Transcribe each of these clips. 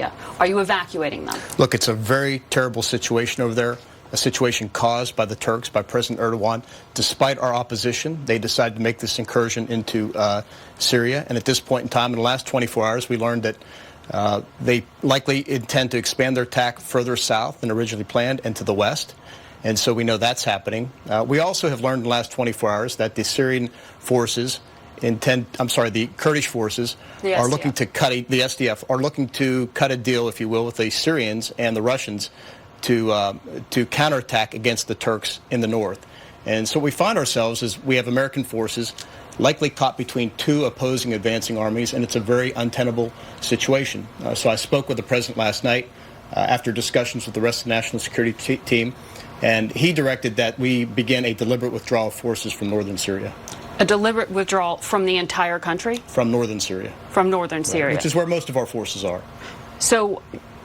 Syria. Are you evacuating them? Look, it's a very terrible situation over there, a situation caused by the Turks, by President Erdogan. Despite our opposition, they decided to make this incursion into Syria. And at this point in time, in the last 24 hours, we learned that they likely intend to expand their attack further south than originally planned and to the west. And so we know that's happening. We also have learned in the last 24 hours that the Syrian forces the Kurdish forces are looking to cut the SDF are looking to cut a deal, if you will, with the Syrians and the Russians to counterattack against the Turks in the north. And so we find ourselves as we have American forces likely caught between two opposing advancing armies, and it's a very untenable situation. So I spoke with the president last night after discussions with the rest of the national security team, and he directed that we begin a deliberate withdrawal of forces from northern Syria. A deliberate withdrawal from the entire country? From northern Syria. From northern Syria. Which is where most of our forces are. So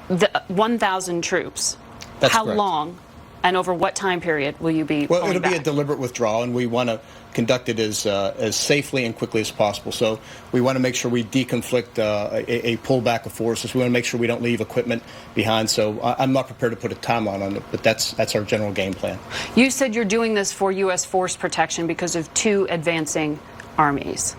the 1,000 troops, that's how correct. Long and over what time period will you be Well, it'll be a deliberate withdrawal, and we want to conduct it as safely and quickly as possible. So we want to make sure we deconflict a pullback of forces. We want to make sure we don't leave equipment behind. So I'm not prepared to put a timeline on it, but that's our general game plan. You said you're doing this for U.S. force protection because of two advancing armies.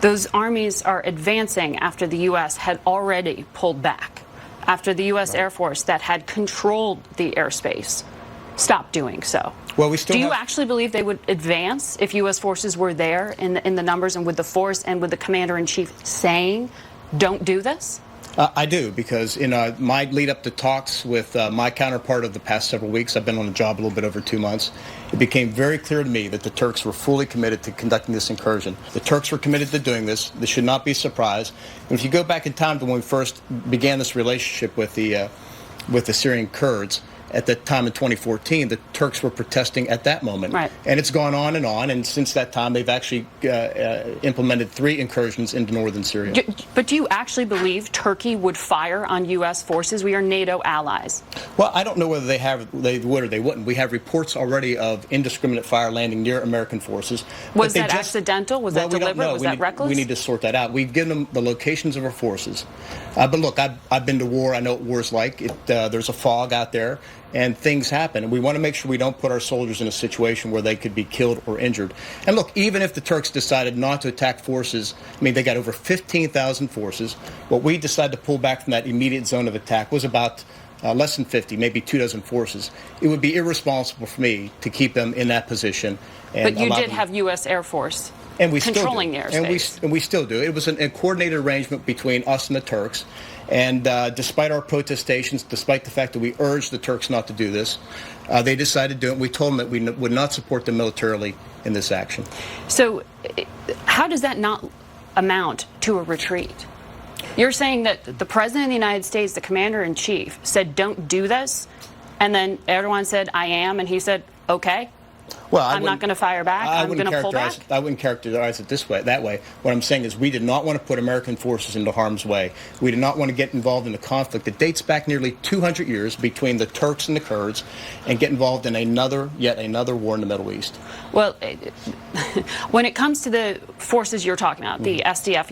Those armies are advancing after the U.S. had already pulled back, after the U.S. Air Force that had controlled the airspace stopped doing so. Well, we still Do you actually believe they would advance if U.S. forces were there in the numbers and with the force and with the commander-in-chief saying, don't do this? I do, because in my lead-up to talks with my counterpart of the past several weeks, I've been on the job a little bit over 2 months, it became very clear to me that the Turks were fully committed to conducting this incursion. The Turks were committed to doing this. This should not be a surprise. And if you go back in time to when we first began this relationship with the Syrian Kurds, at the time in 2014, the Turks were protesting at that moment. Right. And it's gone on, and since that time, they've actually implemented 3 incursions into northern Syria. But do you actually believe Turkey would fire on U.S. forces? We are NATO allies. Well, I don't know whether they would or they wouldn't. We have reports already of indiscriminate fire landing near American forces. Was that accidental? Was that deliberate? Was that reckless? We need to sort that out. We've given them the locations of our forces. But look, I've been to war. I know what war's like. There's a fog out there, and things happen. And we want to make sure we don't put our soldiers in a situation where they could be killed or injured. And look, even if the Turks decided not to attack forces, I mean, they got over 15,000 forces. What we decided to pull back from that immediate zone of attack was about less than 50, maybe 24 forces. It would be irresponsible for me to keep them in that position. But you did have U.S. Air Force controlling the airspace. And we still do. It was a coordinated arrangement between us and the Turks. And despite our protestations, despite the fact that we urged the Turks not to do this, they decided to do it. We told them that we would not support them militarily in this action. So how does that not amount to a retreat? You're saying that the President of the United States, the Commander-in-Chief, said don't do this, and then Erdogan said I am, and he said okay? Well, I'm not going to fire back. I'm going to pull back. I wouldn't characterize it that way. What I'm saying is we did not want to put American forces into harm's way. We did not want to get involved in a conflict that dates back nearly 200 years between the Turks and the Kurds and get involved in yet another war in the Middle East. Well, when it comes to the forces you're talking about, the SDF,